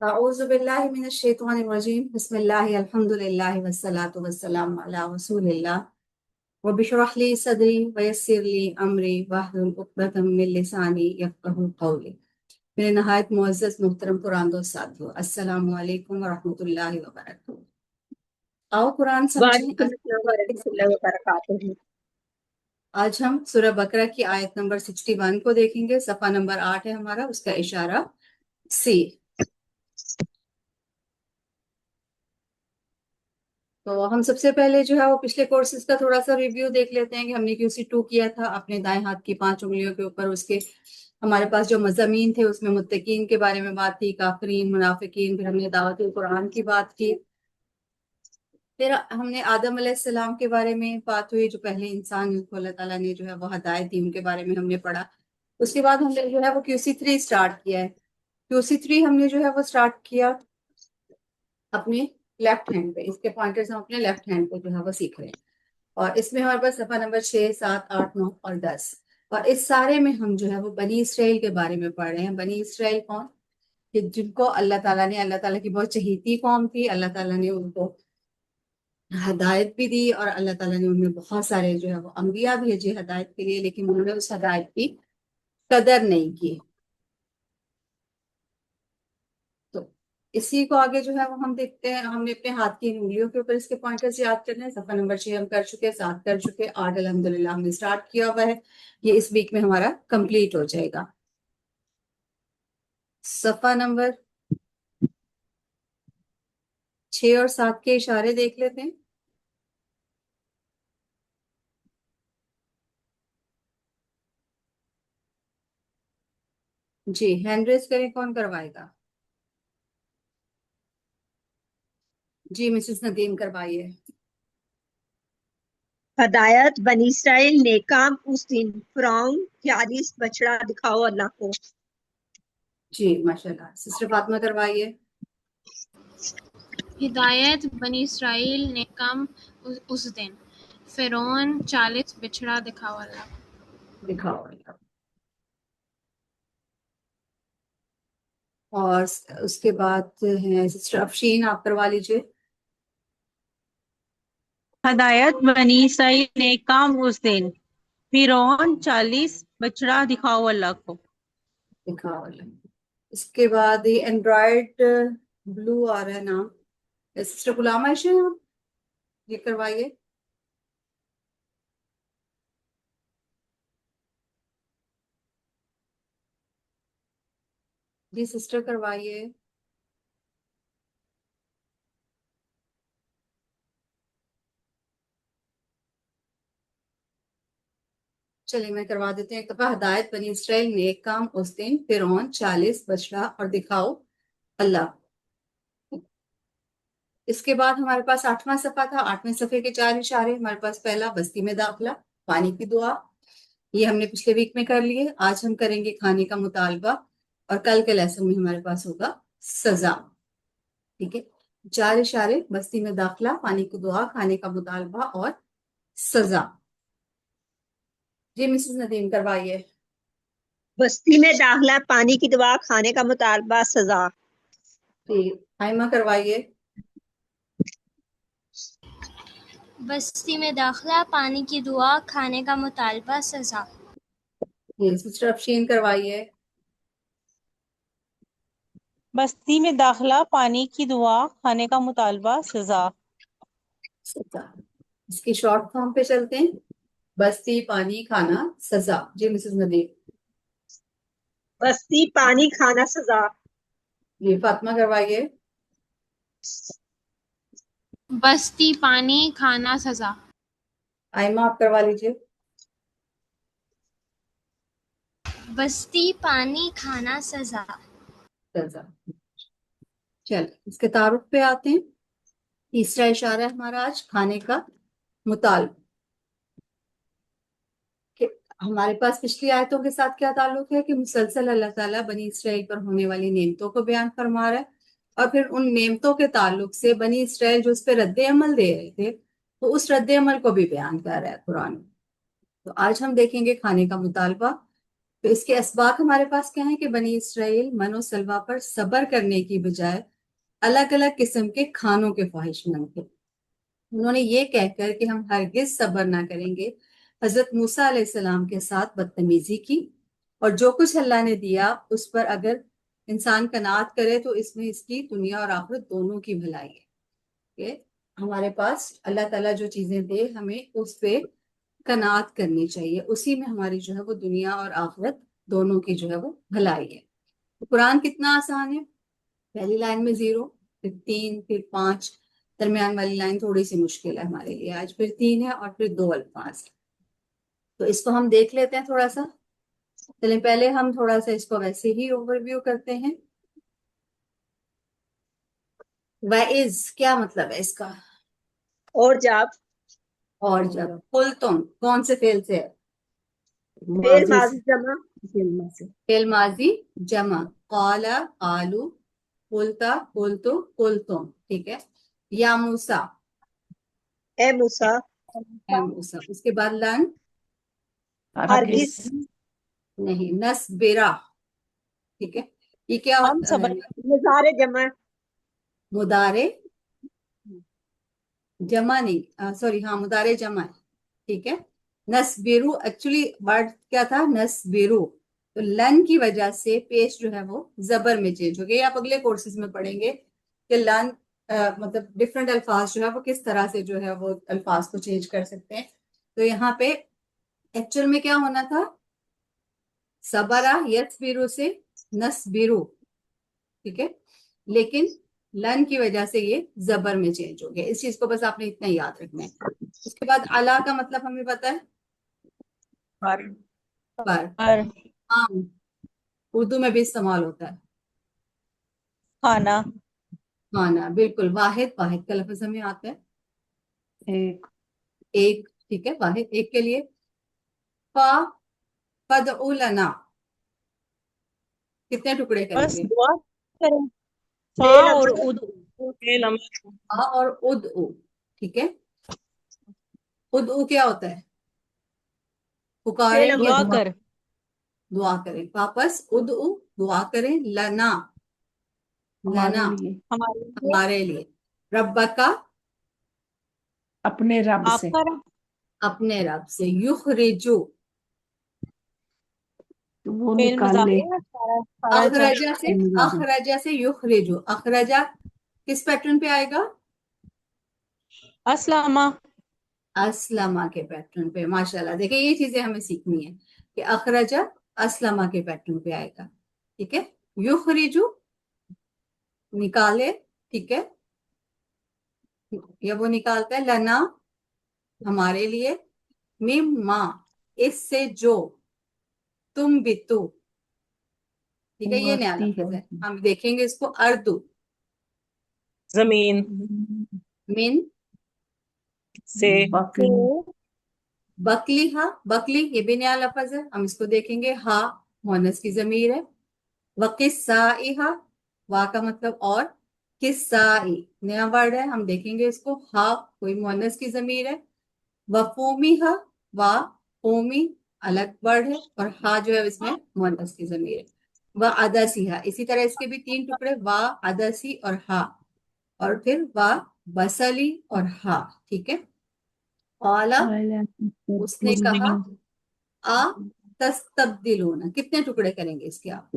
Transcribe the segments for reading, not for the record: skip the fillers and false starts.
أعوذ بالله من الشيطان الرجيم بسم الله الحمد لله والصلاة والسلام على رسول الله رب اشرح لي صدري ويسر لي أمري واحلل عقدة من لساني يفقهوا قولي میرے نہایت معزز محترم قرآن دوست ساتھیو، السلام علیکم ورحمۃ اللہ وبرکاتہ۔ آؤ قرآن سمجھیں۔ وعلیکم السلام ورحمۃ اللہ وبرکاتہ۔ آج ہم سورہ بقرہ کی آیت نمبر 61 کو دیکھیں گے۔ صفحہ نمبر 8 ہے ہمارا، اس کا اشارہ سی۔ تو ہم سب سے پہلے جو ہے وہ پچھلے کورسز کا تھوڑا سا ریویو دیکھ لیتے ہیں کہ ہم نے QC2 کیا تھا اپنے دائیں ہاتھ کی 5 انگلیوں کے اوپر۔ اس کے ہمارے پاس جو مضامین تھے اس میں متقین کے بارے میں بات تھی، کافرین، منافقین، پھر ہم نے دعوت قرآن کی بات کی، پھر ہم نے آدم علیہ السلام کے بارے میں بات ہوئی جو پہلے انسان کو اللہ تعالیٰ نے جو ہے وہ ہدایت دی، ان کے بارے میں ہم نے پڑھا۔ اس کے بعد ہم نے جو ہے وہ QC3 اسٹارٹ کیا ہے۔ QC3 ہم نے جو ہے وہ اسٹارٹ کیا اپنے لیفٹ ہینڈ پہ، اس کے پوائنٹرز ہم اپنے لیفٹ ہینڈ پہ جو ہے وہ سیکھ رہے ہیں، اور اس میں ہمارے پاس صفحہ نمبر 6، 7، 8، 9 اور 10، اور اس سارے میں ہم جو ہے وہ بنی اسرائیل کے بارے میں پڑھ رہے ہیں۔ بنی اسرائیل کون؟ کہ جن کو اللہ تعالیٰ کی بہت چہیتی قوم تھی، اللہ تعالیٰ نے ان کو ہدایت بھی دی، اور اللہ تعالیٰ نے ان میں بہت سارے جو ہے وہ انبیاء بھیجے ہدایت کے لیے، لیکن انہوں نے اس ہدایت کی قدر نہیں کی۔ تو اسی کو آگے جو ہے وہ ہم دیکھتے ہیں، ہم نے اپنے ہاتھ کی انگلیوں کے اوپر اس کے پوائنٹرز یاد کرنے ہیں۔ صفحہ نمبر 6 ہم کر چکے، 7 کر چکے، 8 الحمدللہ ہم نے اسٹارٹ کیا ہوا ہے، یہ اس ویک میں ہمارا کمپلیٹ ہو جائے گا۔ صفحہ نمبر 6 اور 7 کے اشارے دیکھ لیتے ہیں۔ جی ہینڈ ریز کریں، کون کروائے گا؟ جی مسز ندیم کروائیے۔ ہدایت بنی اسرائیل نیکام اس دن فرعون 40 بچڑا دکھاؤ اللہ کو۔ جی ماشاءاللہ، سسٹر فاطمہ کروائیے۔ ہدایت بنی اسرائیل نے کم اس دن فرعون 40 بچڑا دکھاؤ اللہ کو۔ دکھاؤ۔ اور اس کے بعد ہے سسٹر افشین، آپ کروا لیجیے۔ ہدایت بنی اسرائیل نے کام اس دن فرعون 40 بچڑا دکھاؤ اللہ کو۔ دکھاؤ اللہ۔ اس کے بعد یہ اینڈرائڈ بلو آ رہا ہے نام، سسٹر غلام عائشہ، آپ یہ کروائیے۔ جی سسٹر کروائیے۔ چلیے میں کروا دیتے ہیں ایک دفعہ۔ ہدایت بنی اسرائیل نیک کام اس دن فرعون 40 بچڑا اور دکھاؤ اللہ۔ اس کے بعد ہمارے پاس 8واں صفحہ تھا، 8ویں صفحے کے 4 اشارے۔ ہمارے پاس پہلا بستی میں داخلہ، پانی کی دعا، یہ ہم نے پچھلے ویک میں کر لیے۔ آج ہم کریں گے کھانے کا مطالبہ، اور کل کے لیسن میں ہمارے پاس ہوگا سزا۔ ٹھیک ہے، 4 اشارے: بستی میں داخلہ، پانی کی دعا، کھانے کا مطالبہ اور سزا۔ جی مسز ندیم کروائیے۔ بستی میں داخلہ، پانی کی دعا، کھانے کا مطالبہ، سزا۔ جی آئمہ کروائیے۔ بستی میں داخلہ، پانی کی دعا، کھانے کا مطالبہ، سزا۔ جی سسٹر افشین کروائیے۔ بستی میں داخلہ، پانی کی دعا، کھانے کا مطالبہ، سزا۔ سزا، اس کی شارٹ فارم پہ چلتے ہیں: بستی، پانی، کھانا، سزا۔ جی مسز ندیم۔ بستی، پانی، کھانا، سزا۔ جی فاطمہ کروائیے۔ بستی، پانی، کھانا، سزا۔ آئمہ آپ کروا لیجیے۔ بستی، پانی، کھانا، سزا۔ سزا۔ چل اس کے تعارف پہ آتے ہیں۔ تیسرا اشارہ ہے ہمارا آج کھانے کا مطالبہ۔ کہ ہمارے پاس پچھلی آیتوں کے ساتھ کیا تعلق ہے کہ مسلسل اللہ تعالیٰ بنی اسرائیل پر ہونے والی نعمتوں کو بیان فرما رہا ہے، اور پھر ان نعمتوں کے تعلق سے بنی اسرائیل جو اس پہ رد عمل دے رہے تھے، تو اس رد عمل کو بھی بیان کر رہا ہے قرآن۔ تو آج ہم دیکھیں گے کھانے کا مطالبہ، تو اس کے اسباق ہمارے پاس کیا ہیں کہ بنی اسرائیل من و سلوا پر صبر کرنے کی بجائے الگ الگ قسم کے کھانوں کے خواہش مند تھے. انہوں نے یہ کہہ کر کہ ہم ہرگز صبر نہ کریں گے حضرت موسیٰ علیہ السلام کے ساتھ بدتمیزی کی، اور جو کچھ اللہ نے دیا اس پر اگر انسان قناعت کرے تو اس میں اس کی دنیا اور آخرت دونوں کی بھلائی ہے. کہ ہمارے پاس اللہ تعالیٰ جو چیزیں دے ہمیں اس پہ قناعت کرنی چاہیے، اسی میں ہماری جو ہے وہ دنیا اور آخرت دونوں کی جو ہے وہ بھلائی ہے. قرآن کتنا آسان ہے، پہلی لائن میں 0، پھر 3، پھر 5، درمیان والی لائن تھوڑی سی مشکل ہے ہمارے لیے آج، پھر 3 ہے اور پھر 2 الفاظ. تو اس کو ہم دیکھ لیتے ہیں تھوڑا سا. چلیں پہلے ہم تھوڑا سا اس کو ویسے ہی اوور ویو کرتے ہیں. وَإِذْ کیا مطلب ہے اس کا؟ اور جب، اور جب. قل تم کون سے فعل سے ہے؟ فعل ماضی جمع، فعل ماضی جمع. قال قالو، قلتا قلتو قلتم. ٹھیک ہے. یا موسیٰ، اے موسیٰ، اے موسیٰ. اس کے بعد لن ہرگز، نہیں، نصبرا. ٹھیک ہے. یہ کیا ہم ہوتا صبر ہے؟ مضارع جمع، مضارع جمع نہیں، سوری، ہاں مضارع جمع ہے. ٹھیک ہے. نصبرو ایکچولی ورڈ کیا تھا؟ نصبرو. تو لن کی وجہ سے پیش جو ہے وہ زبر میں چینج ہو گیا. آپ اگلے کورسز میں پڑھیں گے کہ لن مطلب ڈفرینٹ الفاظ جو ہے وہ کس طرح سے جو ہے وہ الفاظ کو چینج کر سکتے ہیں. تو یہاں پہ ایکچوئل میں کیا ہونا تھا؟ صبرا یصبرو سے نصبرو. ٹھیک ہے. لیکن لن کی وجہ سے یہ زبر میں چینج ہو گیا. اس چیز کو بس آپ نے اتنا یاد رکھنا ہے. اس کے بعد علا کا مطلب ہمیں پتا ہے، پر. پر عام اردو میں بھی استعمال ہوتا ہے. کھانا، کھانا، بالکل. واحد، واحد کا لفظ ہمیں آتا ہے ایک. ٹھیک ہے. واحد ایک کے لیے. فا فدعو لنا کتنے ٹکڑے کریں بس گے؟ دعا کریں. فا فعل اور امر، فا اور ادعو. ٹھیک ہے. ادعو کیا ہوتا ہے؟ پکاریں فعل یا دعا امر، کر. دعا کریں. واپس ادعو دعا کریں. لنا لنا ہمارے لیے ہمارے لیے. ربکا اپنے رب آپ سے، کا رب، اپنے رب سے. یخرجو وہ فعل نکال لے. مضارع ہے سارا سارا اخرجہ سے، اخرجہ سے یخرجو. اخرجہ کس پیٹرن پہ آئے گا؟ اسلامہ. اسلمہ کے پیٹرن پہ. ماشاءاللہ. دیکھیں یہ چیزیں ہمیں سیکھنی ہے کہ اخرجہ اسلمہ کے پیٹرن پہ آئے گا. ٹھیک ہے. یخرجو نکالے. ٹھیک ہے. یا وہ نکالتا ہے لنا ہمارے لیے. مما اس سے جو. تم بتو. ٹھیک ہے. یہ نیا لفظ ہے، ہم دیکھیں گے اس کو. اردو زمین من سے، بکلی. ہاں بکلی یہ بھی نیا لفظ ہے، ہم اس کو دیکھیں گے. ہا مؤنث کی ضمیر ہے. وقصائہا وا کا مطلب اور. قصائی نیا ورڈ ہے، ہم دیکھیں گے اس کو. ہا کوئی مؤنث کی ضمیر ہے. وقومیہا وا قومی الگ ورڈ ہے، اور ہا جو ہے اس میں مؤنث کی ضمیر ہے. وعدسیہا اسی طرح اس کے بھی 3 ٹکڑے، وا عدسی اور ہا، اور پھر وا بسلی اور ہا. ٹھیک ہے. قالا اس نے کہا. آ تستبدلون کتنے ٹکڑے کریں گے اس کے آپ؟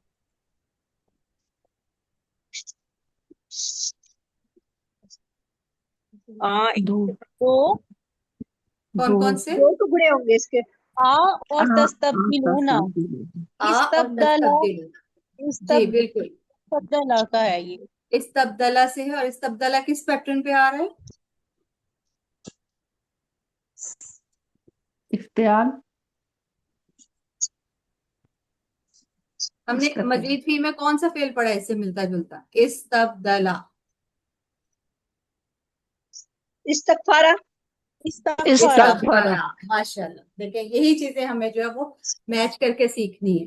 دو کون کون سے؟ 2 ٹکڑے ہوں گے اس کے. آ اور تستبدلون. آ اور استبدلا، تستبدل. جی بالکل. استبدلا کا ہے یہ. استبدلہ سے ہے، اور استبدلہ کس پیٹرن پہ آ رہا ہے؟ افتعال. ہم نے مزید فی میں کون سا فعل پڑھا ہے اس سے ملتا جلتا؟ استبدلہ. استغفارہ، استغفر. ماشاء اللہ. دیکھیں یہی چیزیں ہمیں جو ہے وہ میچ کر کے سیکھنی ہے.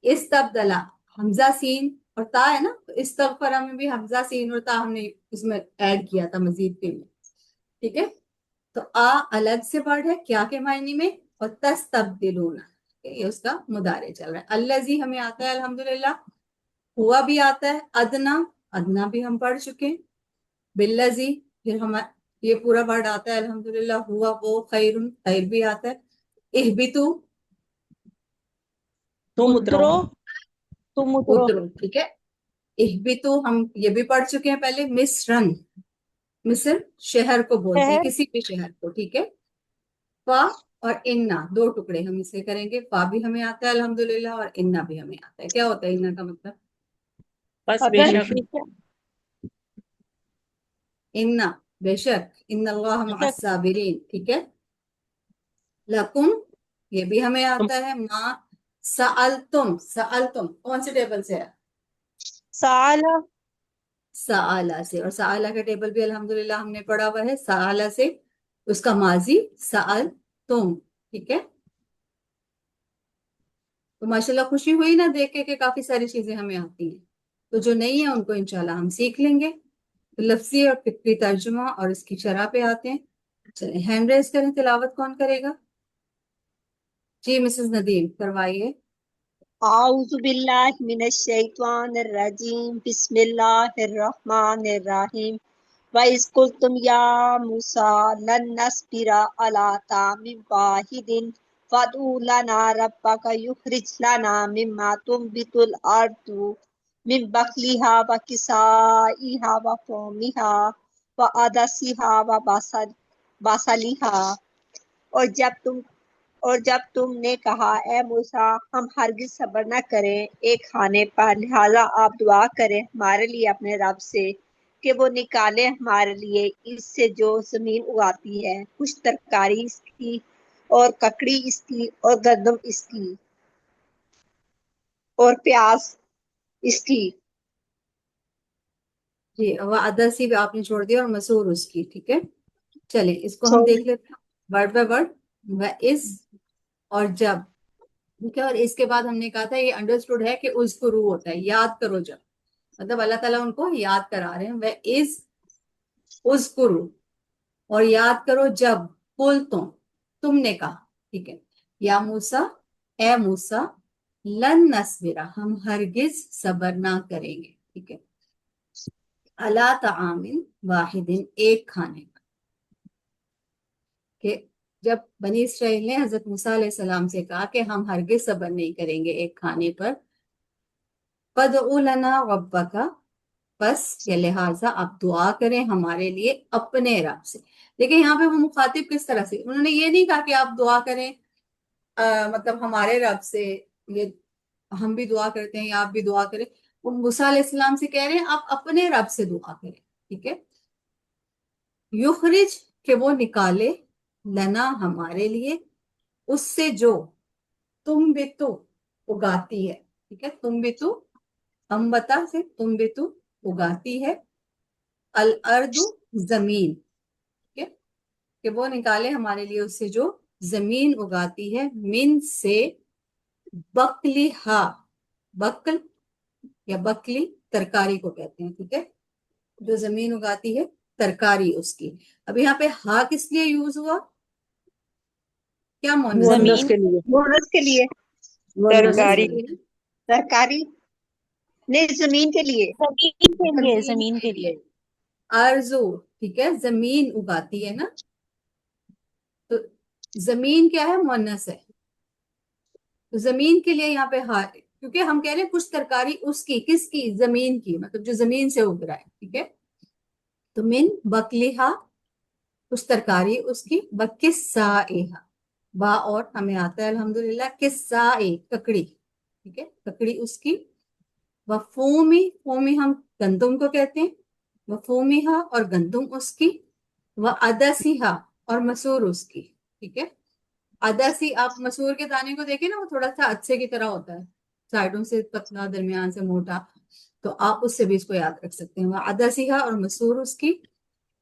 استبدلہ حمزہ سین اور تا ہے نا، تو استغفرہ میں بھی حمزہ سین اور تا ہم نے اس میں ایڈ کیا تھا مزید فی میں. ٹھیک ہے. تو آ الگ سے ورڈ ہے کیا کے معنی میں، اور تستبدلون یہ اس کا مضارع چل رہا ہے. الذی ہمیں آتا ہے الحمدللہ. ہوا بھی آتا ہے. ادنا، ادنا بھی ہم پڑھ چکے ہیں. بالذی پھر ہم یہ پورا ورڈ آتا ہے الحمدللہ. ہوا وہ، خیر، خیر بھی آتا ہے. اہبتو، تم اترو تم اترو. اترو. ٹھیک ہے. اہبتو ہم یہ بھی پڑھ چکے ہیں پہلے. مصرن، مصر شہر کو بولتے ہیں، شہر. کسی بھی شہر کو. ٹھیک ہے. فا اور انا دو ٹکڑے ہم اسے کریں گے. فا بھی ہمیں آتا ہے الحمدللہ اور انا بھی ہمیں آتا ہے. کیا ہوتا ہے انا کا مطلب؟ بس بے اگر شک. انا بے شک. ان اللہ مع الصابرین. ٹھیک ہے. لکم یہ بھی ہمیں آتا ہے. ما سألتم، سألتم کون سے ٹیبل سے ہے؟ سالہ. سآلہ سے. اور سآلہ کا ٹیبل بھی الحمدللہ ہم نے پڑھا ہوا ہے. سآلہ سے اس کا ماضی سألتم. ٹھیک ہے. تو ماشاءاللہ خوشی ہوئی نا دیکھ کے کہ کافی ساری چیزیں ہمیں آتی ہیں. تو جو نہیں ہے ان کو انشاءاللہ ہم سیکھ لیں گے. تو لفظی اور فکری ترجمہ اور اس کی شرح پہ آتے ہیں. چلیں ہینڈ ریز کریں. تلاوت کون کرے گا؟ جی مسز ندیم کروائیے. اعوذ باللہ من الشیطان الرجیم بسم اللہ الرحمن الرحیم وَإِذْ قُلْتُمْ يَا مُوسَىٰ لَن نَّصْبِرَ عَلَىٰ طَعَامٍ وَاحِدٍ فَادْعُ لَنَا رَبَّكَ يُخْرِجْ لَنَا مِمَّا تُنبِتُ الْأَرْضُ مِن بَقْلِهَا وَقِثَائِهَا وَفُومِهَا وَعَدَسِهَا وَبَصَلِهَا. اور جب تم نے کہا اے موسیٰ ہم ہرگز صبر نہ کریں ایک کھانے پر، لہٰذا آپ دعا کریں ہمارے لیے اپنے رب سے کہ وہ نکالے ہمارے لیے اس سے جو زمین اگاتی ہے، کچھ ترکاری اس کی اور ککڑی اس کی اور گندم اس کی اور پیاز اس کی. جی وعدسی بھی آپ نے چھوڑ دیا اور مسور اس کی. ٹھیک ہے. چلیں اس کو ہم دیکھ لیتے ہیں ورڈ بائی ورڈ. وَإِذْ اور جب. ٹھیک ہے. اور اس کے بعد ہم نے کہا تھا یہ انڈرسٹوڈ ہے کہ اذکرو ہوتا ہے یاد کرو. جب مطلب اللہ تعالیٰ ان کو یاد کرا رہے ہیں. وَإِذْ اذکرو اور یاد کرو جب. تم نے کہا. ٹھیک ہے. یا موسیٰ اے موسیٰ لن نصبر ہم ہرگز صبر نہ کریں گے. ٹھیک ہے. علی طعام واحد ایک کھانے پر. کہ جب بنی اسرائیل نے حضرت موسیٰ علیہ السلام سے کہا کہ ہم ہرگز صبر نہیں کریں گے ایک کھانے پر. فَادْعُ لَنَا رَبَّكَ بس یا لہٰذا آپ دعا کریں ہمارے لیے اپنے رب سے. دیکھیں یہاں پہ وہ مخاطب کس طرح سے، انہوں نے یہ نہیں کہا کہ آپ دعا کریں مطلب ہمارے رب سے، یہ ہم بھی دعا کرتے ہیں یا آپ بھی دعا کریں. وہ موسیٰ علیہ السلام سے کہہ رہے ہیں آپ اپنے رب سے دعا کریں. ٹھیک ہے. یخرج کہ وہ نکالے، لنا ہمارے لیے، اس سے جو تم بھی تو اگاتی ہے. ٹھیک ہے. تم بھی تو امبتا سے تم بھی تو اگاتی ہے. الارض زمین. ٹھیک ہے. کہ وہ نکالے ہمارے لیے اس سے جو زمین اگاتی ہے. من سے بکلی ہا، بکل یا بکلی ترکاری کو کہتے ہیں. ٹھیک ہے. جو زمین اگاتی ہے ترکاری اس کی. اب یہاں پہ ہا کس لیے یوز ہوا؟ کیا مونس مونس کے لیے. مونس کے لیے ترکاری. ترکاری نہیں زمین کے لیے. زمین کے لیے. زمین کے لیے. ارزو. ٹھیک ہے. زمین اگاتی ہے نا. تو زمین کیا ہے؟ مونس ہے. تو زمین کے لیے یہاں پہ ہا، کیونکہ ہم کہہ رہے ہیں کچھ ترکاری اس کی، کس کی؟ زمین کی، مطلب جو زمین سے اگ رہا ہے. ٹھیک ہے. تو من بکلیہا کچھ ترکاری اس کی. بکسائہا با اور ہمیں آتا ہے الحمدللہ. کسائی ککڑی. ٹھیک ہے. ککڑی اس کی. وفومی، فومی ہم گندم کو کہتے ہیں. وفومیہا اور گندم اس کی. وعدسیہا اور مسور اس کی. ٹھیک ہے. عدسی آپ مسور کے دانے کو دیکھیں نا، وہ تھوڑا سا اچھے کی طرح ہوتا ہے، سائڈوں سے پتلا درمیان سے موٹا. تو آپ اس سے بھی اس کو یاد رکھ سکتے ہیں. وعدسیہا اور مسور اس کی.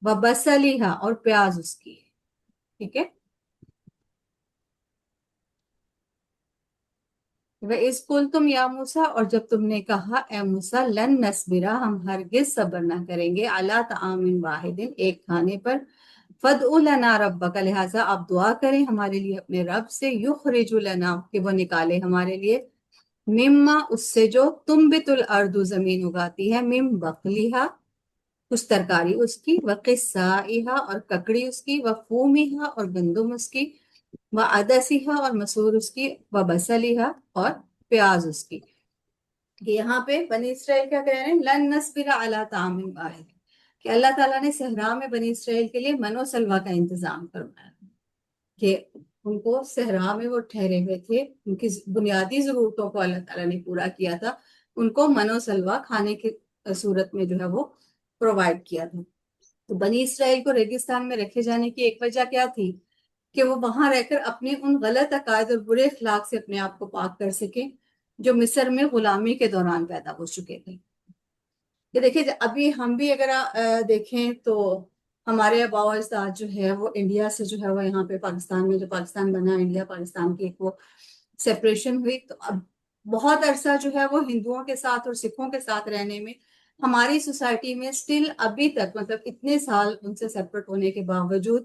وبصلیہا اور پیاز اس کی. ٹھیک ہے. وَإِذْ قُلْتُمْ يَا مُوسَىٰ اور جب تم نے کہا اے موسیٰ لن نصبر ہم ہرگز صبر نہ کریں گے علی طعام واحد ایک کھانے پر. فدع لنا ربک، لہٰذا آپ دعا کریں ہمارے لیے اپنے رب سے، یخرج لنا کہ وہ نکالے ہمارے لیے، مما اس سے جو تنبت الارض زمین اگاتی ہے، مم بقلیہا کچھ ترکاری اس کی، وقصائہا اور ککڑی اس کی، وفومہا اور گندم اس کی، وعدسہا اور مسور اس کی، وبصلہا اور پیاز اس کی۔ کہ یہاں پہ بنی اسرائیل کیا کہہ رہے ہیں؟ لن نصبر علی طعام واحد، کہ اللہ تعالیٰ نے صحرا میں بنی اسرائیل کے لیے من و سلوہ کا انتظام کروایا، کہ ان کو صحرا میں وہ ٹھہرے ہوئے تھے، ان کی بنیادی ضرورتوں کو اللہ تعالیٰ نے پورا کیا تھا، ان کو من و سلوہ کھانے کی صورت میں جو ہے وہ پرووائڈ کیا تھا۔ تو بنی اسرائیل کو ریگستان میں رکھے جانے کی ایک وجہ کیا تھی؟ کہ وہ وہاں رہ کر اپنے ان غلط عقائد اور برے اخلاق سے اپنے آپ کو پاک کر سکیں جو مصر میں غلامی کے دوران پیدا ہو چکے تھے۔ کہ دیکھیں ابھی ہم بھی اگر دیکھیں تو ہمارے آباء و اجداد جو ہے وہ انڈیا سے جو ہے وہ یہاں پہ پاکستان میں جو پاکستان بنا، انڈیا پاکستان کی ایک وہ سپریشن ہوئی، تو اب بہت عرصہ جو ہے وہ ہندوؤں کے ساتھ اور سکھوں کے ساتھ رہنے میں ہماری سوسائٹی میں سٹل ابھی تک، مطلب اتنے سال ان سے سیپریٹ ہونے کے باوجود،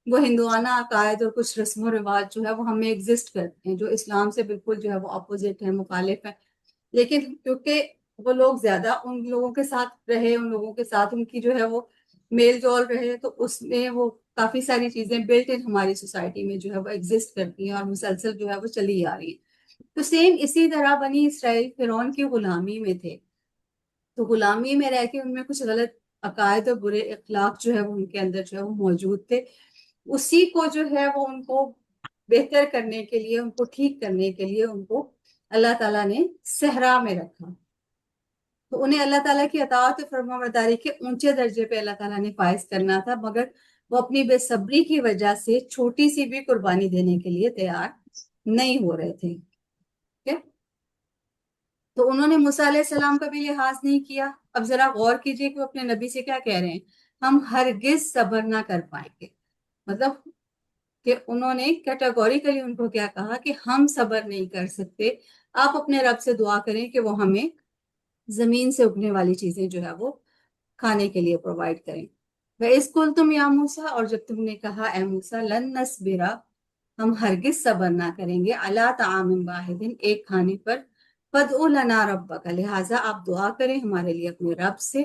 وہ ہندوانہ عقائد اور کچھ رسم و رواج جو ہے وہ ہمیں ایگزسٹ کرتے ہیں، جو اسلام سے بالکل جو ہے وہ اپوزٹ ہے، مخالف ہے۔ لیکن کیونکہ وہ لوگ زیادہ ان لوگوں کے ساتھ رہے، ان لوگوں کے ساتھ ان کی جو ہے وہ میل جول رہے، تو اس میں وہ کافی ساری چیزیں بلٹ ان ہماری سوسائٹی میں جو ہے وہ ایگزسٹ کرتی ہیں اور مسلسل جو ہے وہ چلی آ رہی ہیں۔ تو سیم اسی طرح بنی اسرائیل فرعون کی غلامی میں تھے، تو غلامی میں رہ کے ان میں کچھ غلط عقائد اور برے اخلاق جو ہے وہ ان کے اندر جو ہے وہ موجود تھے، اسی کو جو ہے وہ ان کو بہتر کرنے کے لیے، ان کو ٹھیک کرنے کے لیے ان کو اللہ تعالیٰ نے صحرا میں رکھا۔ تو انہیں اللہ تعالیٰ کی اطاعت و فرما برداری کے اونچے درجے پہ اللہ تعالیٰ نے فائز کرنا تھا، مگر وہ اپنی بے صبری کی وجہ سے چھوٹی سی بھی قربانی دینے کے لیے تیار نہیں ہو رہے تھے۔ تو انہوں نے موسیٰ علیہ السلام کا بھی لحاظ نہیں کیا۔ اب ذرا غور کیجئے کہ وہ اپنے نبی سے کیا کہہ رہے ہیں، ہم ہرگز صبر نہ کر پائیں گے، مطلب کہ انہوں نے کیٹیگوریکلی ان کو کیا کہا کہ ہم صبر نہیں کر سکتے، آپ اپنے رب سے دعا کریں کہ وہ ہمیں زمین سے اگنے والی چیزیں جو ہے وہ کھانے کے لیے پرووائڈ کریں۔ وَإِذْ قُلْتُمْ يَا مُوسَىٰ، اور جب تم نے کہا اے موسیٰ، لن نصبر، ہم ہرگز صبر نہ کریں گے، علی طعام واحد، ایک کھانے پر، فادع لنا ربک، لہٰذا آپ دعا کریں ہمارے لیے اپنے رب سے،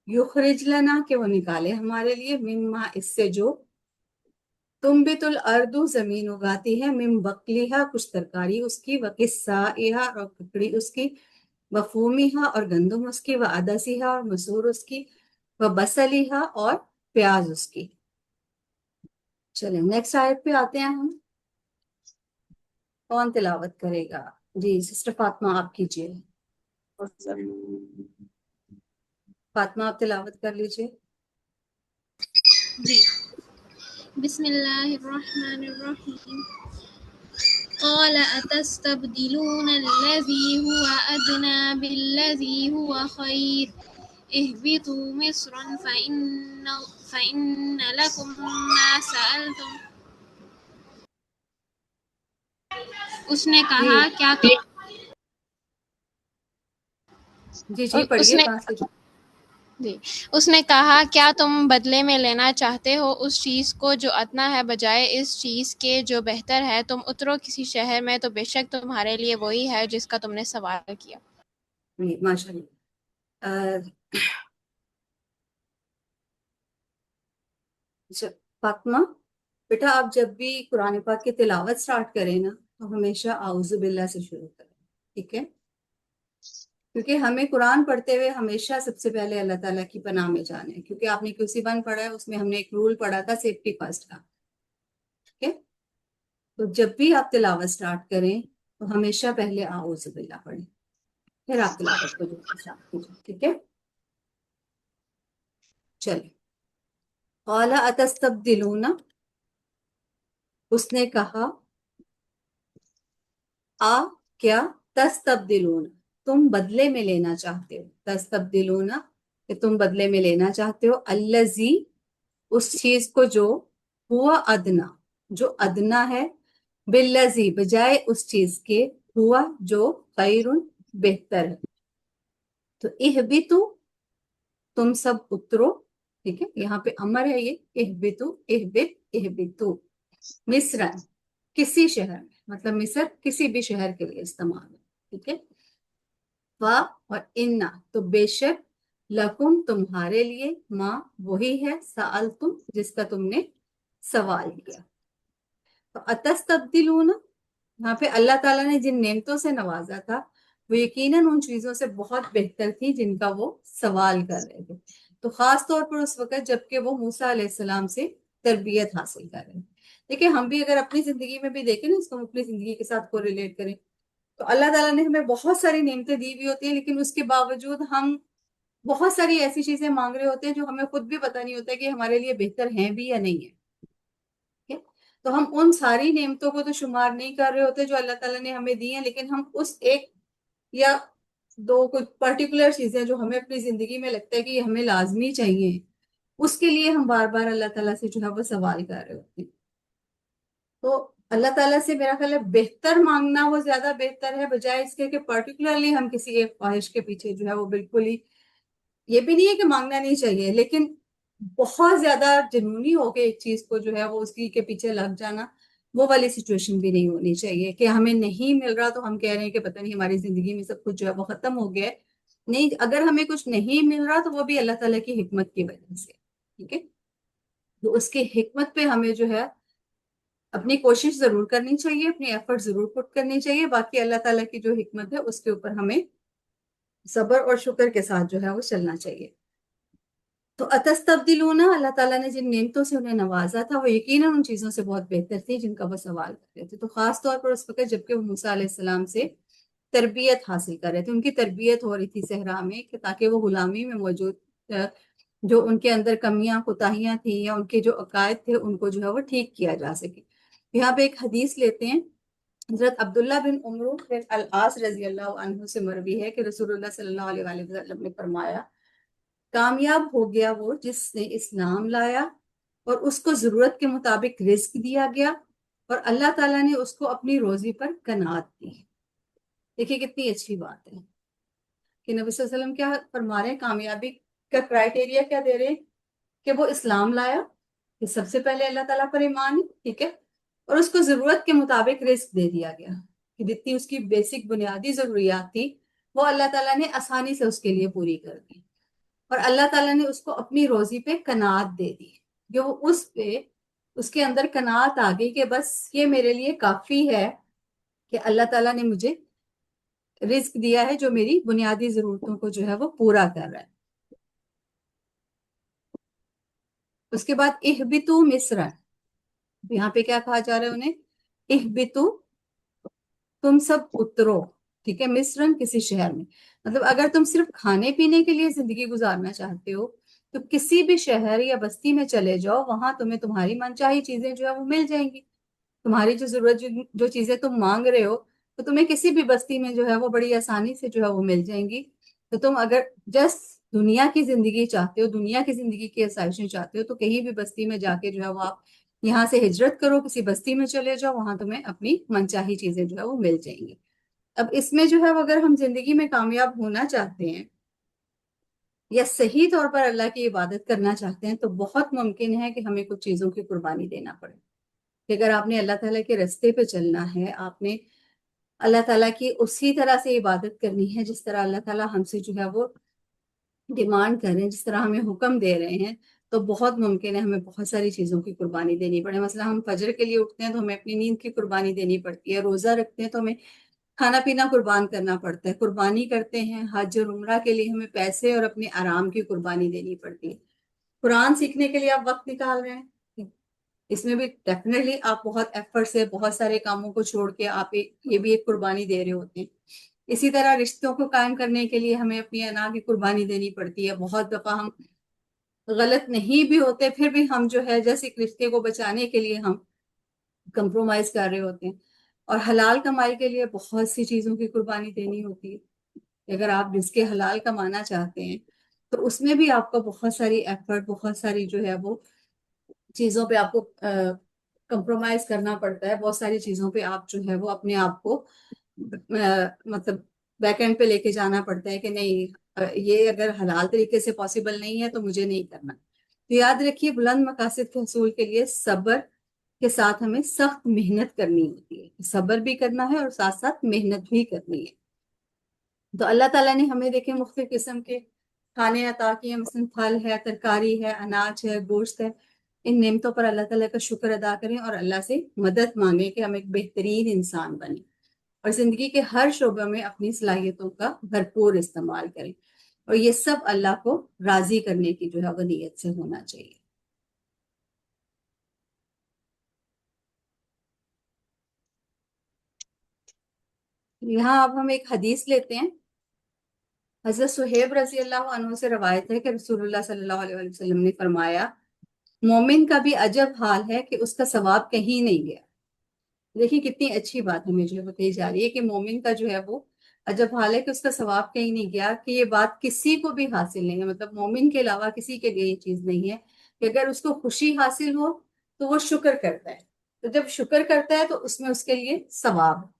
یخرج لنا کہ وہ نکالے ہمارے لیے، مما اس سے جو تنبت الارض زمین اگاتی ہے، من بقلیہا کچھ ترکاری اس کی، وقصائہا اور ککڑی اس کی، وفومیہا اور گندم اس کی، وعدسیہا اور مسور اس کی، وبصلیہا اور پیاز اس کی۔ چلیں نیکسٹ آیت پہ آتے ہیں ہم۔ کون تلاوت کرے گا؟ جی سسٹر فاطمہ آپ کیجیے۔ فاطمہ آپ تلاوت کر لیجیے۔ جی، بسم اللہ الرحمن الرحیم۔ قال أتستبدلون الذي هو أدنى بالذي هو خير اهبطوا مصرا فإن لكم ما سألتم۔ اس نے کہا کیا تم جی پڑھیے ٹرانسلیشن۔ جی، اس نے کہا کیا تم بدلے میں لینا چاہتے ہو اس چیز کو جو ادنا ہے بجائے اس چیز کے جو بہتر ہے؟ تم اترو کسی شہر میں تو بے شک تمہارے لیے وہی ہے جس کا تم نے سوال کیا۔ ماشاء اللہ۔ فاطمہ بیٹا، آپ جب بھی قرآن پاک کی تلاوت سٹارٹ کریں نا تو ہمیشہ اعوذ باللہ سے شروع کریں، ٹھیک ہے؟ کیونکہ ہمیں قرآن پڑھتے ہوئے ہمیشہ سب سے پہلے اللہ تعالیٰ کی پناہ میں جانا ہے، کیونکہ آپ نے QC1 پڑھا ہے، اس میں ہم نے ایک رول پڑھا تھا سیفٹی فرسٹ کا، ٹھیک ہے؟ تو جب بھی آپ تلاوت سٹارٹ کریں تو ہمیشہ پہلے اعوذ باللہ پڑھیں، پھر آپ تلاوت کو جو سٹارٹ کیجیے، ٹھیک ہے؟ چلیں، قال اتستبدلون، اس نے کہا کیا تستبدلون، تم بدلے میں لینا چاہتے ہو، تستبدلون کہ تم بدلے میں لینا چاہتے ہو، الذی اس چیز کو جو ہوا ادنا جو ادنا ہے، بالذی بجائے اس چیز کے، ہوا جو خیر بہتر ہے۔ تو اہبتو تم سب اترو، ٹھیک ہے, یہاں پہ امر ہے یہ, اہبتو اہبت اہبتو, مصر کسی شہر میں, مطلب مصر کسی بھی شہر کے لیے استعمال ہے. ٹھیک ہے, وا اور انا تو بے شک, لکم تمہارے لیے, ماں وہی ہے, سألتم جس کا تم نے سوال کیا. تو اتستبدلون, یہاں پہ اللہ تعالیٰ نے جن نعمتوں سے نوازا تھا وہ یقیناً ان چیزوں سے بہت بہتر تھی جن کا وہ سوال کر رہے تھے. تو خاص طور پر اس وقت جب کہ وہ موسیٰ علیہ السلام سے تربیت حاصل کر رہے ہیں. دیکھیں ہم بھی اگر اپنی زندگی میں بھی دیکھیں نا, اس کو ہم اپنی زندگی کے ساتھ کو ریلیٹ کریں, تو اللہ تعالیٰ نے ہمیں بہت ساری نعمتیں دی ہوئی ہوتی ہیں, لیکن اس کے باوجود ہم بہت ساری ایسی چیزیں مانگ رہے ہوتے ہیں جو ہمیں خود بھی پتہ نہیں ہوتا کہ ہمارے لیے بہتر ہیں بھی یا نہیں ہے. ٹھیک ہے, تو ہم ان ساری نعمتوں کو تو شمار نہیں کر رہے ہوتے جو اللہ تعالیٰ نے ہمیں دی ہیں, لیکن ہم اس ایک یا دو کچھ پرٹیکولر چیزیں جو ہمیں اپنی زندگی میں لگتا ہے کہ یہ ہمیں لازمی چاہیے, اس کے لیے ہم بار بار اللہ تعالیٰ سے جو ہے وہ سوال کر رہے ہوتے ہیں. تو اللہ تعالیٰ سے میرا خیال ہے بہتر مانگنا وہ زیادہ بہتر ہے, بجائے اس کے کہ پرٹیکولرلی ہم کسی ایک خواہش کے پیچھے جو ہے وہ بالکل ہی, یہ بھی نہیں ہے کہ مانگنا نہیں چاہیے, لیکن بہت زیادہ جنونی ہو کے ایک چیز کو جو ہے وہ اس کی کے پیچھے لگ جانا, وہ والی سچویشن بھی نہیں ہونی چاہیے کہ ہمیں نہیں مل رہا تو ہم کہہ رہے ہیں کہ پتہ نہیں ہماری زندگی میں سب کچھ جو ہے وہ ختم ہو گیا ہے. نہیں, اگر ہمیں کچھ نہیں مل رہا تو وہ بھی اللہ تعالیٰ کی حکمت کی وجہ سے. ٹھیک ہے, تو اس کی حکمت پہ ہمیں جو ہے اپنی کوشش ضرور کرنی چاہیے, اپنی ایفرٹ ضرور پٹ کرنی چاہیے, باقی اللہ تعالیٰ کی جو حکمت ہے اس کے اوپر ہمیں صبر اور شکر کے ساتھ جو ہے وہ چلنا چاہیے. تو اتستبدلون, اللہ تعالیٰ نے جن نعمتوں سے انہیں نوازا تھا وہ یقیناً ان چیزوں سے بہت بہتر تھی جن کا وہ سوال کر رہے تھے. تو خاص طور پر اس وقت جبکہ وہ موسیٰ علیہ السلام سے تربیت حاصل کر رہے تھے, ان کی تربیت ہو رہی تھی صحرا میں, کہ تاکہ وہ غلامی میں موجود جو ان کے اندر کمیاں کوتاہیاں تھیں یا ان کے جو عقائد تھے ان کو جو ہے وہ ٹھیک کیا جا سکے. یہاں پہ ایک حدیث لیتے ہیں, حضرت عبداللہ بن عمرو بن العاص رضی اللہ عنہ سے مروی ہے کہ رسول اللہ صلی اللہ علیہ وآلہ وسلم نے فرمایا, کامیاب ہو گیا وہ جس نے اسلام لایا اور اس کو ضرورت کے مطابق رزق دیا گیا اور اللہ تعالیٰ نے اس کو اپنی روزی پر قناعت دی. دیکھیے کتنی اچھی بات ہے کہ نبی صلی اللہ علیہ وسلم کیا فرما رہے ہیں, کامیابی کا کرائٹیریا کیا دے رہے ہیں کہ وہ اسلام لایا, کہ سب سے پہلے اللہ تعالیٰ پر ایمان ہے, ٹھیک ہے, اور اس کو ضرورت کے مطابق رزق دے دیا گیا, کہ جتنی اس کی بیسک بنیادی ضروریات تھی وہ اللہ تعالیٰ نے آسانی سے اس کے لیے پوری کر دی, اور اللہ تعالیٰ نے اس کو اپنی روزی پہ قناعت دے دی, کہ وہ اس کے اندر قناعت آ گئی کہ بس یہ میرے لیے کافی ہے کہ اللہ تعالیٰ نے مجھے رزق دیا ہے جو میری بنیادی ضرورتوں کو جو ہے وہ پورا کر رہا ہے. اس کے بعد اہبتو مصر, یہاں پہ کیا کہا جا رہا ہے انہیں, اہبتو تم سب اترو, ٹھیک ہے, مصرن کسی شہر میں, مطلب اگر تم صرف کھانے پینے کے لیے زندگی گزارنا چاہتے ہو تو کسی بھی شہر یا بستی میں چلے جاؤ, وہاں تمہیں تمہاری منچاہی چیزیں جو ہے وہ مل جائیں گی. تمہاری جو ضرورت جو چیزیں تم مانگ رہے ہو تو تمہیں کسی بھی بستی میں جو ہے وہ بڑی آسانی سے جو ہے وہ مل جائیں گی. تو تم اگر جسٹ دنیا کی زندگی چاہتے ہو, دنیا کی زندگی کی آسائشیں چاہتے ہو, تو کہیں بھی بستی میں جا کے جو ہے وہ آپ یہاں سے ہجرت کرو, کسی بستی میں چلے جاؤ, وہاں تمہیں اپنی منچاہی چیزیں جو ہے وہ مل جائیں گی. اب اس میں جو ہے اگر ہم زندگی میں کامیاب ہونا چاہتے ہیں یا صحیح طور پر اللہ کی عبادت کرنا چاہتے ہیں تو بہت ممکن ہے کہ ہمیں کچھ چیزوں کی قربانی دینا پڑے. کہ اگر آپ نے اللہ تعالیٰ کے رستے پہ چلنا ہے, آپ نے اللہ تعالیٰ کی اسی طرح سے عبادت کرنی ہے جس طرح اللہ تعالیٰ ہم سے جو ہے وہ ڈیمانڈ کر رہے ہیں, جس طرح ہمیں حکم دے رہے ہیں, تو بہت ممکن ہے ہمیں بہت ساری چیزوں کی قربانی دینی پڑے. مثلا ہم فجر کے لیے اٹھتے ہیں تو ہمیں اپنی نیند کی قربانی دینی پڑتی ہے, روزہ رکھتے ہیں تو ہمیں کھانا پینا قربان کرنا پڑتا ہے, قربانی کرتے ہیں حج اور عمرہ کے لیے ہمیں پیسے اور اپنے آرام کی قربانی دینی پڑتی ہے. قرآن سیکھنے کے لیے آپ وقت نکال رہے ہیں, اس میں بھی ڈیفینیٹلی آپ بہت ایفرٹ سے بہت سارے کاموں کو چھوڑ کے آپ یہ بھی ایک قربانی دے رہے ہوتے ہیں. اسی طرح رشتوں کو قائم کرنے کے لیے ہمیں اپنی انا کی قربانی دینی پڑتی ہے. بہت دفعہ ہم غلط نہیں بھی ہوتے پھر بھی ہم جو ہے جیسے رشتے کو بچانے کے لیے ہم کمپرومائز کر رہے ہوتے ہیں, اور حلال کمائی کے لیے بہت سی چیزوں کی قربانی دینی ہوتی ہے. اگر آپ رزق حلال کمانا چاہتے ہیں تو اس میں بھی آپ کو بہت ساری ایفرٹ, بہت ساری جو ہے وہ چیزوں پہ آپ کو کمپرومائز کرنا پڑتا ہے. بہت ساری چیزوں پہ آپ جو ہے وہ اپنے آپ کو مطلب بیک اینڈ پہ لے کے جانا پڑتا ہے کہ نہیں, یہ اگر حلال طریقے سے پاسبل نہیں ہے تو مجھے نہیں کرنا. تو یاد رکھیے بلند مقاصد کے حصول کے لیے صبر کے ساتھ ہمیں سخت محنت کرنی ہوتی ہے، صبر بھی کرنا ہے اور ساتھ ساتھ محنت بھی کرنی ہے۔ تو اللہ تعالیٰ نے ہمیں دیکھیں مختلف قسم کے کھانے عطا کیے، مثلاً پھل ہے، ترکاری ہے، اناج ہے، گوشت ہے۔ ان نعمتوں پر اللہ تعالیٰ کا شکر ادا کریں اور اللہ سے مدد مانگیں کہ ہم ایک بہترین انسان بنیں اور زندگی کے ہر شعبے میں اپنی صلاحیتوں کا بھرپور استعمال کریں، اور یہ سب اللہ کو راضی کرنے کی جو ہے وہ نیت سے ہونا چاہیے۔ یہاں اب ہم ایک حدیث لیتے ہیں۔ حضرت صہیب رضی اللہ عنہ سے روایت ہے کہ رسول اللہ صلی اللہ علیہ وسلم نے فرمایا، مومن کا بھی عجب حال ہے کہ اس کا ثواب کہیں نہیں گیا۔ دیکھیں کتنی اچھی بات ہمیں جو ہے وہ کہی جا رہی ہے کہ مومن کا جو ہے وہ عجب حال ہے کہ اس کا ثواب کہیں نہیں گیا، کہ یہ بات کسی کو بھی حاصل نہیں ہے، مطلب مومن کے علاوہ کسی کے لیے یہ چیز نہیں ہے کہ اگر اس کو خوشی حاصل ہو تو وہ شکر کرتا ہے، تو جب شکر کرتا ہے تو اس میں اس کے لیے ثواب ہے،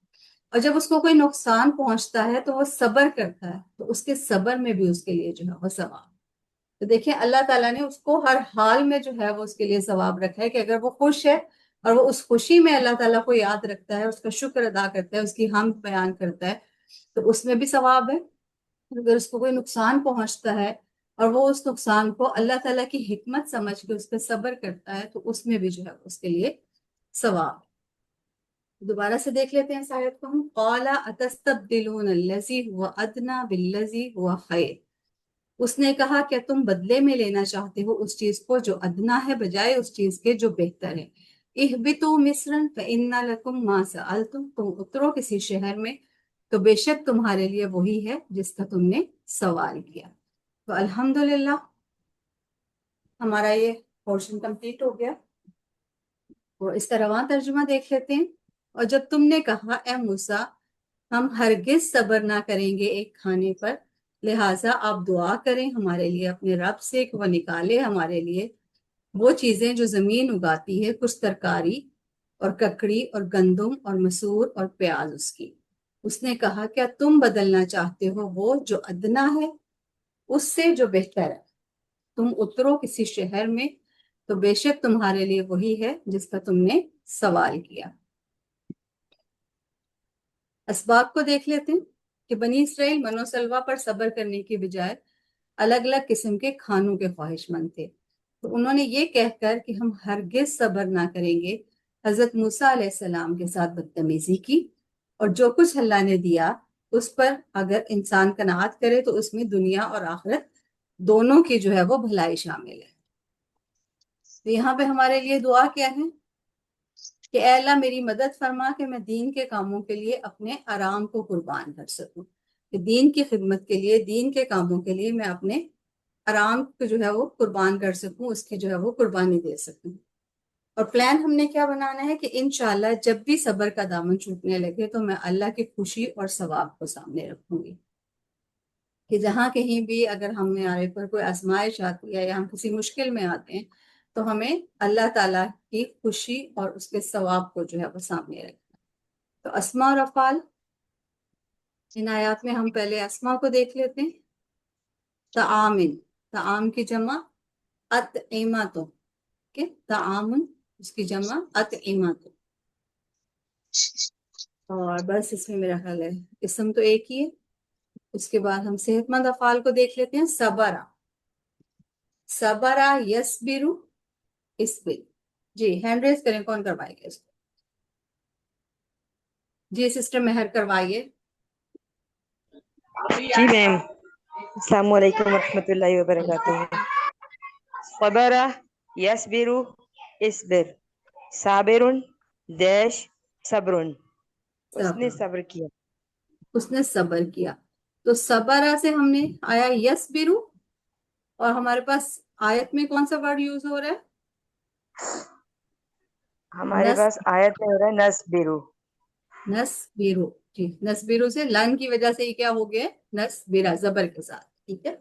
اور جب اس کو کوئی نقصان پہنچتا ہے تو وہ صبر کرتا ہے تو اس کے صبر میں بھی اس کے لیے جو ہے وہ ثواب۔ تو دیکھیں اللہ تعالیٰ نے اس کو ہر حال میں جو ہے وہ اس کے لیے ثواب رکھا ہے کہ اگر وہ خوش ہے اور وہ اس خوشی میں اللہ تعالیٰ کو یاد رکھتا ہے، اس کا شکر ادا کرتا ہے، اس کی حمد بیان کرتا ہے، تو اس میں بھی ثواب ہے۔ اگر اس کو کوئی نقصان پہنچتا ہے اور وہ اس نقصان کو اللہ تعالیٰ کی حکمت سمجھ کے اس پہ صبر کرتا ہے تو اس میں بھی جو ہے اس کے لیے ثواب۔ دوبارہ سے دیکھ لیتے ہیں اس آیت کو ہم۔ قَالَ أَتَسْتَبْدِلُونَ الَّذِي هُوَ أَدْنَىٰ بِالَّذِي هُوَ خَيْرٌ، اس نے کہا کیا تم بدلے میں لینا چاہتے ہو اس چیز کو جو ادنا ہے بجائے اس چیز کے جو بہتر ہے۔ اہبطوا مصرا فإن لكم ما سألتم، تم اترو کسی شہر میں تو بے شک تمہارے لیے وہی ہے جس کا تم نے سوال کیا۔ تو الحمدللہ ہمارا یہ پورشن کمپلیٹ ہو گیا، اور اس کا رواں ترجمہ دیکھ لیتے ہیں۔ اور جب تم نے کہا اے موسیٰ ہم ہرگز صبر نہ کریں گے ایک کھانے پر، لہٰذا آپ دعا کریں ہمارے لیے اپنے رب سے کہ وہ نکالے ہمارے لیے وہ چیزیں جو زمین اگاتی ہے، کچھ ترکاری اور ککڑی اور گندم اور مسور اور پیاز اس کی۔ اس نے کہا کیا تم بدلنا چاہتے ہو وہ جو ادنا ہے اس سے جو بہتر ہے؟ تم اترو کسی شہر میں تو بے شک تمہارے لیے وہی ہے جس کا تم نے سوال کیا۔ اسباب کو دیکھ لیتے ہیں کہ بنی اسرائیل من و سلوہ پر صبر کرنے کی بجائے الگ الگ قسم کے کھانوں کے خواہش مند تھے، تو انہوں نے یہ کہہ کر کہ ہم ہرگز صبر نہ کریں گے حضرت موسیٰ علیہ السلام کے ساتھ بدتمیزی کی، اور جو کچھ اللہ نے دیا اس پر اگر انسان قناعت کرے تو اس میں دنیا اور آخرت دونوں کی جو ہے وہ بھلائی شامل ہے۔ تو یہاں پہ ہمارے لیے دعا کیا ہے کہ اے اللہ میری مدد فرما کہ میں دین کے کاموں کے لیے اپنے آرام کو قربان کر سکوں، کہ دین کی خدمت کے لیے، دین کے کاموں کے لیے میں اپنے آرام کو جو ہے وہ قربان کر سکوں، اس کی جو ہے وہ قربانی دے سکوں۔ اور پلان ہم نے کیا بنانا ہے کہ انشاءاللہ جب بھی صبر کا دامن چھوٹنے لگے تو میں اللہ کی خوشی اور ثواب کو سامنے رکھوں گی، کہ جہاں کہیں بھی اگر ہمارے پر کوئی آزمائش آتی ہے یا ہم کسی مشکل میں آتے ہیں تو ہمیں اللہ تعالیٰ کی خوشی اور اس کے ثواب کو جو ہے وہ سامنے رکھنا۔ تو اسماء اور افعال، ان آیات میں ہم پہلے اسماء کو دیکھ لیتے ہیں۔ تعامن، تعام کی جمع اطعمتو، کہ تعامن اس کی جمع اطعمتو، اور بس اس میں میرا خیال ہے اسم تو ایک ہی ہے۔ اس کے بعد ہم صحت مند افعال کو دیکھ لیتے ہیں۔ صبرا، صبرا یصبرو، اسبر، جی ہینڈ ریز کریں کون کروائے گا اس کو؟ جی سسٹر مہر کروائیے۔ جی میم، السلام علیکم ورحمۃ اللہ وبرکاتہ۔ صبر یصبر اصبر، صابر دیش صبر، اس نے صبر کیا، اس نے صبر کیا۔ تو صبرا سے ہم نے آیا یصبرو، اور ہمارے پاس آیت میں کون سا ورڈ یوز ہو رہا ہے؟ ہمارے پاس آیت میں ہو رہا ہے نصبرو، نصبرو، جی نصبرو سے لن کی وجہ سے یہ کیا ہو گیا؟ نصبرا، زبر کے ساتھ، ٹھیک ہے۔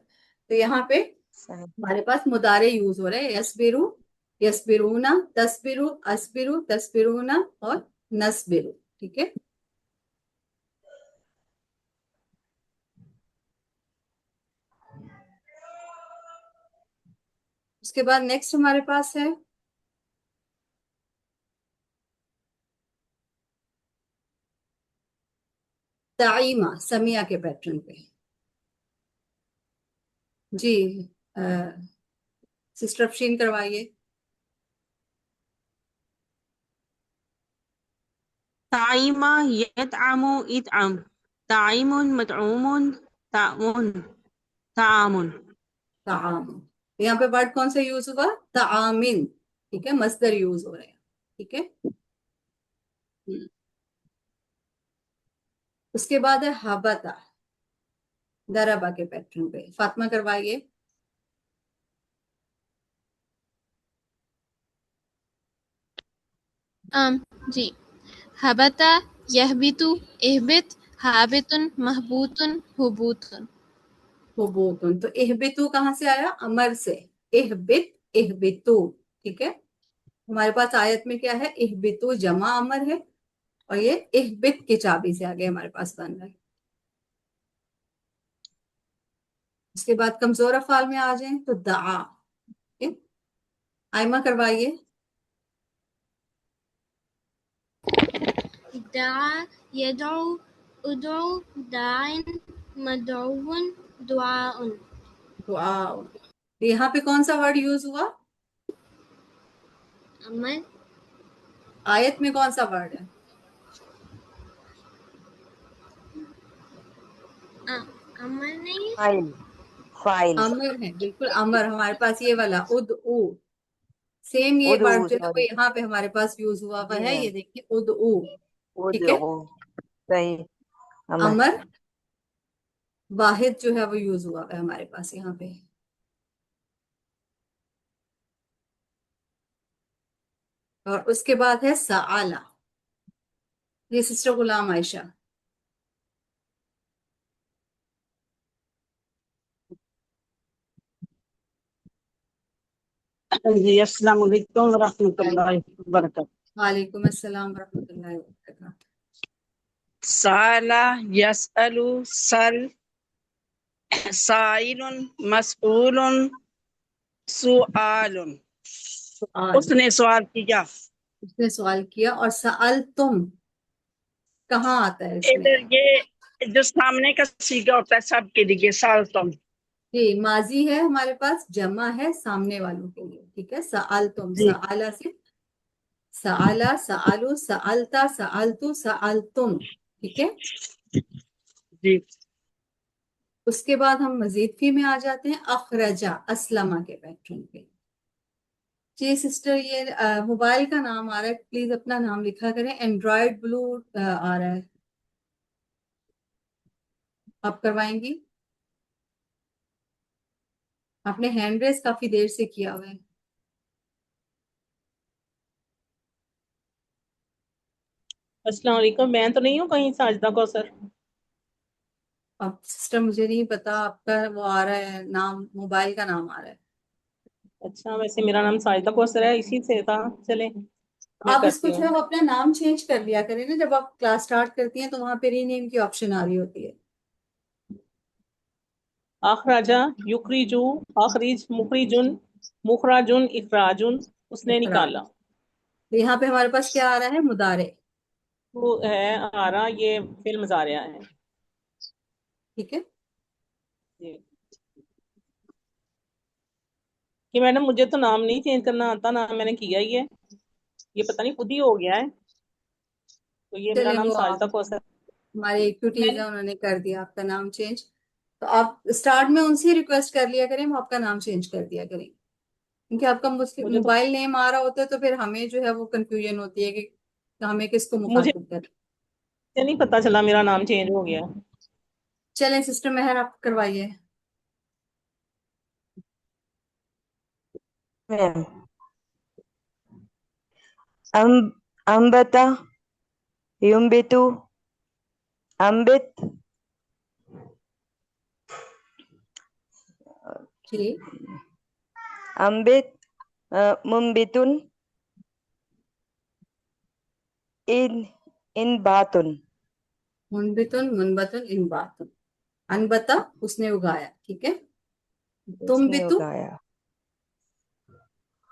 تو یہاں پہ ہمارے پاس مضارع یوز ہو رہا ہے، یصبرو، یصبرونا، تصبرو، اسبرو، تصبرونا اور نصبرو، ٹھیک ہے۔ اس کے بعد نیکسٹ ہمارے پاس ہے تعیمہ، سمیہ کے پیٹرن پہ. جی سسٹر افشین کروائیے. طعیم يطعم اطعم طعیم مطعوم طعام طعام تعام. یہاں پہ ورڈ کون سا یوز ہوا؟ تعامن. ٹھیک ہے، مصدر یوز ہو رہے ہیں. ٹھیک ہے. اس کے بعد ہے حبتا، دربا کے پیٹرن پہ. فاطمہ کروائیے. جی حبتا یحبتو اہبت حابتن محبوتن حبوتن. حبوتن. تو اہبتو کہاں سے آیا؟ امر سے. اہبت اہبتو. ٹھیک ہے. ہمارے پاس آیت میں کیا ہے؟ اہبتو جمع امر ہے، اور یہ اہبت کی چابی سے آگے ہمارے پاس بن رہا ہے. اس کے بعد کمزور افعال میں آ جائیں تو دعا. آئمہ کروائیے. دعا يدعو ادعو داع مدعو دعاء. دعا. یہاں پہ کون سا ورڈ یوز ہوا؟ امر. آیت میں کون سا ورڈ ہے؟ امر نہیں. فائل فائل امر ہے، بالکل امر. ہمارے پاس یہ والا ادعو، سیم یہ ورڈ ادعو جو ہے وہ سوری یہاں پہ ہمارے پاس یوز ہوا ہوا جی ہے. میم یہ دیکھیے ادعو. ٹھیک ہے. ادعو صحیح امر امر واحد جو ہے وہ یوز ہوا ہوا ہے ہمارے پاس یہاں پہ. اور اس کے بعد ہے سآلہ. یہ سسٹر غلام عائشہ. جی السلام علیکم ورحمۃ اللہ وبرکاتہ. وعلیکم السلام ورحمۃ اللہ وبرکاتہ. سالا یسألو سل سائل مسئول سؤال. سؤال. اس نے سوال کیا. اس نے سوال کیا. اور سألتم کہاں آتا ہے اس میں؟ ادھر یہ جو سامنے کا سیگا ہوتا ہے سب کے لیے سال تم. جی ماضی ہے ہمارے پاس، جمع ہے سامنے والوں کے لیے. ٹھیک ہے. سألتم، جی سآلہ سے سآلہ، سآلو، سألتا، سألتو، سألتم. ٹھیک ہے. جی اس کے بعد ہم مزید فی میں آ جاتے ہیں. اخرجا، اسلمہ کے پیٹرن پہ. جی سسٹر یہ موبائل کا نام آ رہا ہے، پلیز اپنا نام لکھا کریں. اینڈرائڈ بلو آ رہا ہے، آپ کروائیں گی؟ آپ نے ہینڈ ریز کافی دیر سے کیا ہوا ہے. السلام علیکم. میں تو نہیں ہوں کہیں ساجدہ کو سر. اب سسٹر مجھے نہیں پتا، آپ کا وہ آ رہا ہے نام، موبائل کا نام آ رہا ہے. اچھا ویسے میرا نام ساجدہ کوثر ہے، اسی سے تھا. چلیں میں آپ اس کو کرتی جو ہے ہوں. وہ اپنا نام چینج کر لیا کریں نا، جب آپ کلاس سٹارٹ کرتی ہیں تو وہاں پہ ری نیم کی آپشن آ رہی ہوتی ہے. اخراجہ یخرجو اخرج مخرجن مخرجن اخراجن. اس نے اخراج. نکالا. تو یہاں پہ ہمارے پاس کیا آ رہا ہے؟ مضارع. وہ ہے آ رہا یہ فعل مضارع ہے. ٹھیک ہے. جی کہ میڈم مجھے تو نام نہیں چینج کرنا آتا، نام میں نے کیا ہی ہے، یہ پتہ نہیں خود ہی ہو گیا ہے. تو یہ میرا چلیں نام وہ آپ ساجدہ کوثر. ہمارے ایکٹیویٹیز میں ہیں انہوں نے کر دیا آپ کا نام چینج. تو آپ اسٹارٹ میں ان سے ریکویسٹ کر لیا کریں، وہ آپ کا نام چینج کر دیا کریں. کیونکہ آپ کا مجھے تو موبائل نیم آ رہا ہوتا ہے تو پھر ہمیں جو ہے وہ کنفیوژن ہوتی ہے کہ ہمیں کس کو مجھے مخاطب کریں. نہیں پتا چلا میرا نام چینج ہو گیا. چلیں سسٹر مہر آپ کروائیے. میم انبتا ينبت انبت جی انبت منبت انبات منبتن منبتن انباتن. انبتا اس نے اگایا. ٹھیک ہے. اس تم نے بھی تو اگایا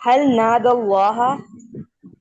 هل نادى الله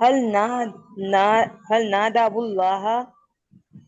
هل نادى الله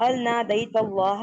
هل ناديت الله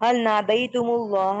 هل ناديتم الله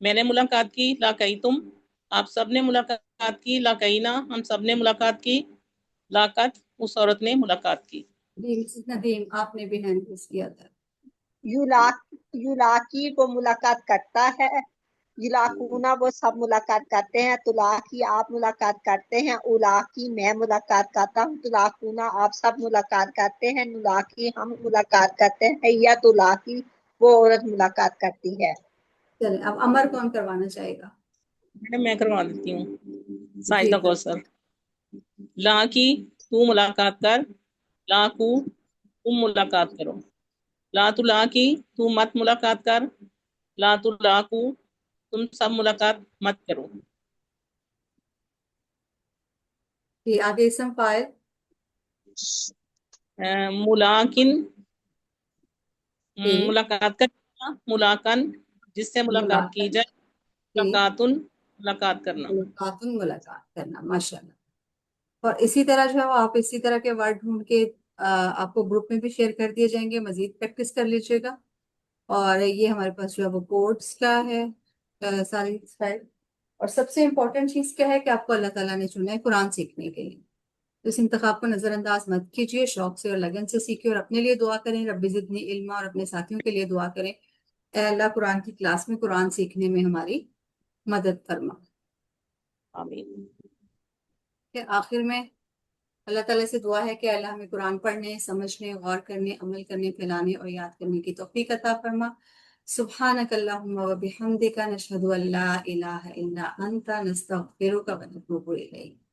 میں نے ملاقات کی، لاقیتم آپ سب نے ملاقات کی، لاقینا ہم سب نے ملاقات کی، لاقت اس عورت نے ملاقات کی۔ ندیم آپ نے بھی ہینڈ ریز کیا تھا۔ یولاکی وہ ملاقات کرتا ہے، یلاقونا وہ سب ملاقات کرتے ہیں، تلاقی آپ ملاقات کرتے ہیں، اولاکی میں ملاقات کرتا ہوں، تلاقونا آپ سب ملاقات کرتے ہیں، نلاقی ہم ملاقات کرتے ہیں، یا تلاقی وہ عورت ملاقات کرتی ہے۔ چلیں اب امر کون کروانا چاہے گا؟ میڈم میں کروا دیتی ہوں، جی سائدہ کوثر۔ لا کی تو ملاقات کر، لا کو تم ملاقات کرو، لا تو لا کی تو مت ملاقات کر، لا تو لا کو تم سب ملاقات مت کرو۔ جی آگے اسم فاعل ملاقن جی ملاقات کرنا، ملاقن جس سے ملاقات کی جائے، جی ملاقاتن ملاقات کرنا۔ ملاقات کرنا، ماشاء اللہ۔ اور اسی طرح جو ہے وہ آپ اسی طرح کے ورڈ ڈھونڈ کے آپ کو گروپ میں بھی شیئر کر دیے جائیں گے، مزید پریکٹس کر لیجیے گا۔ اور یہ ہمارے پاس جو ہے وہ کوڈس کا ہے ساری فائل۔ اور سب سے امپورٹنٹ چیز کیا ہے کہ آپ کو اللہ تعالیٰ نے چنا ہے قرآن سیکھنے کے لیے، تو اس انتخاب کو نظر انداز مت کیجیے، شوق سے اور لگن سے سیکھیے، اور اپنے لیے دعا کریں رب زدنی علما، اور اپنے ساتھیوں کے لیے دعا کریں اے اللہ قرآن کی کلاس میں قرآن سیکھنے میں ہماری مدد فرما۔ آمین۔ کہ آخر میں اللہ تعالیٰ سے دعا ہے کہ اللہ ہمیں قرآن پڑھنے، سمجھنے، غور کرنے، عمل کرنے، پھیلانے اور یاد کرنے کی توفیق عطا فرما۔ سبحانک اللہم و بحمدک، نشہد ان لا الہ الا انت، نستغفرک و نتوب الیک۔